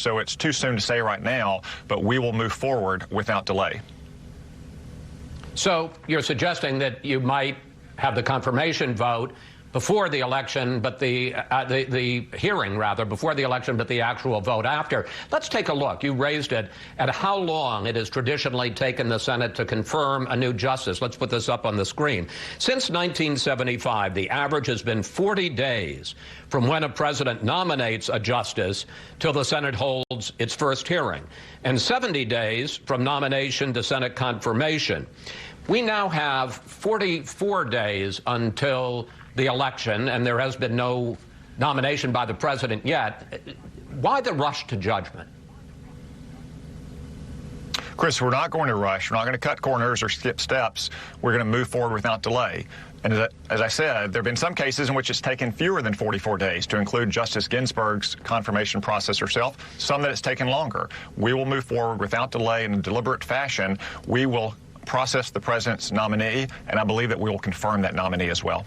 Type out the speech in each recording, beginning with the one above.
So it's too soon to say right now, but we will move forward without delay. So you're suggesting that you might have the confirmation vote before the election, but the hearing, rather, before the election, but the actual vote after. Let's take a look. You raised it at how long it has traditionally taken the Senate to confirm a new justice. Let's put this up on the screen. Since 1975, the average has been 40 days from when a president nominates a justice till the Senate holds its first hearing, and 70 days from nomination to Senate confirmation. We now have 44 days until the election, and there has been no nomination by the president yet. Why the rush to judgment? Chris, we're not going to rush. We're not going to cut corners or skip steps. We're going to move forward without delay. And as I said, there have been some cases in which it's taken fewer than 44 days, to include Justice Ginsburg's confirmation process herself, some that it's taken longer. We will move forward without delay in a deliberate fashion. We will process the president's nominee, and I believe that we will confirm that nominee as well.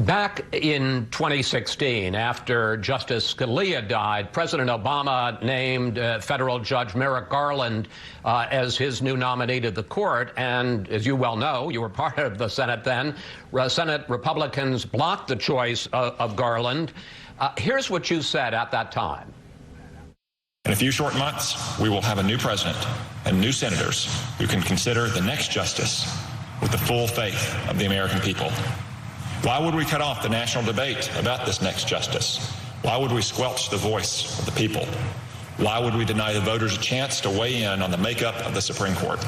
Back in 2016, after Justice Scalia died, President Obama named federal Judge Merrick Garland as his new nominee to the court. And as you well know, you were part of the Senate then, Senate Republicans blocked the choice of Garland. Here's what you said at that time. In a few short months, we will have a new president and new senators who can consider the next justice with the full faith of the American people. Why would we cut off the national debate about this next justice? Why would we squelch the voice of the people? Why would we deny the voters a chance to weigh in on the makeup of the Supreme Court?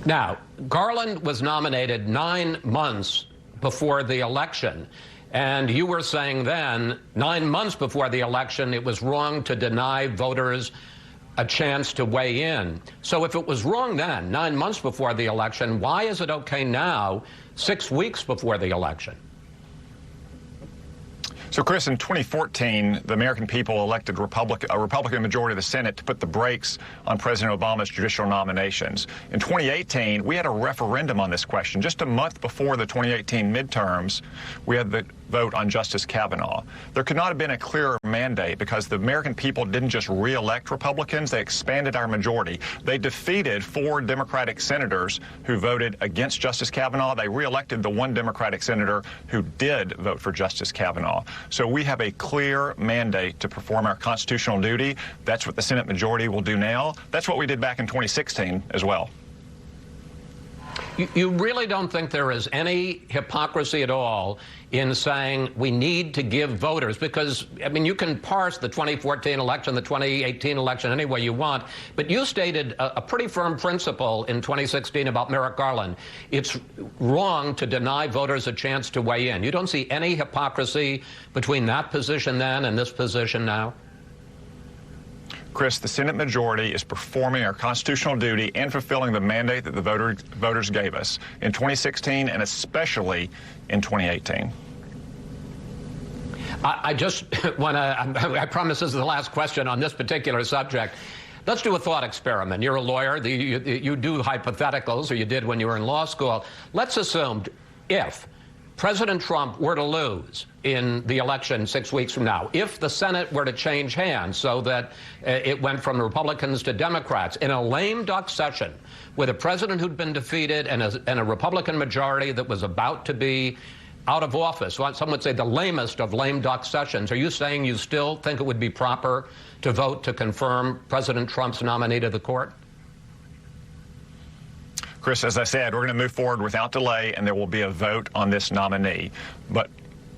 Now, Garland was nominated 9 months before the election. And you were saying then, 9 months before the election, it was wrong to deny voters a chance to weigh in. So if it was wrong then, 9 months before the election, why is it okay now, 6 weeks before the election? So, Chris, in 2014, the American people elected a Republican majority of the Senate to put the brakes on President Obama's judicial nominations. In 2018, we had a referendum on this question. Just a month before the 2018 midterms, we had the vote on Justice Kavanaugh. There could not have been a clearer mandate, because the American people didn't just re-elect Republicans, they expanded our majority. They defeated 4 Democratic senators who voted against Justice Kavanaugh. They re-elected the 1 Democratic senator who did vote for Justice Kavanaugh. So we have a clear mandate to perform our constitutional duty. That's what the Senate majority will do now. That's what we did back in 2016 as well. You really don't think there is any hypocrisy at all in saying we need to give voters, because, I mean, you can parse the 2014 election, the 2018 election any way you want, but you stated a pretty firm principle in 2016 about Merrick Garland. It's wrong to deny voters a chance to weigh in. You don't see any hypocrisy between that position then and this position now? Chris, the Senate majority is performing our constitutional duty and fulfilling the mandate that the voters gave us in 2016 and especially in 2018. I just want to, I promise this is the last question on this particular subject. Let's do a thought experiment. You're a lawyer. You do hypotheticals, or you did when you were in law school. Let's assume if President Trump were to lose in the election 6 weeks from now, if the Senate were to change hands so that it went from Republicans to Democrats in a lame duck session with a president who'd been defeated and a Republican majority that was about to be out of office, some would say the lamest of lame duck sessions, are you saying you still think it would be proper to vote to confirm President Trump's nominee to the court? Chris, as I said, we're going to move forward without delay, and there will be a vote on this nominee. But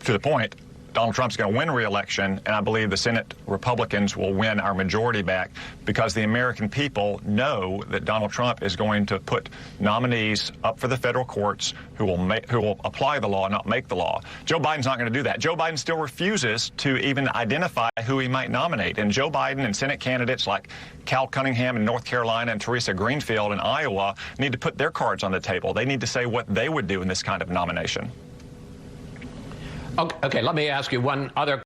to the point, Donald Trump's going to win re-election, and I believe the Senate Republicans will win our majority back, because the American people know that Donald Trump is going to put nominees up for the federal courts who will apply the law, not make the law. Joe Biden's not going to do that. Joe Biden still refuses to even identify who he might nominate. And Joe Biden and Senate candidates like Cal Cunningham in North Carolina and Teresa Greenfield in Iowa need to put their cards on the table. They need to say what they would do in this kind of nomination. Okay, let me ask you one other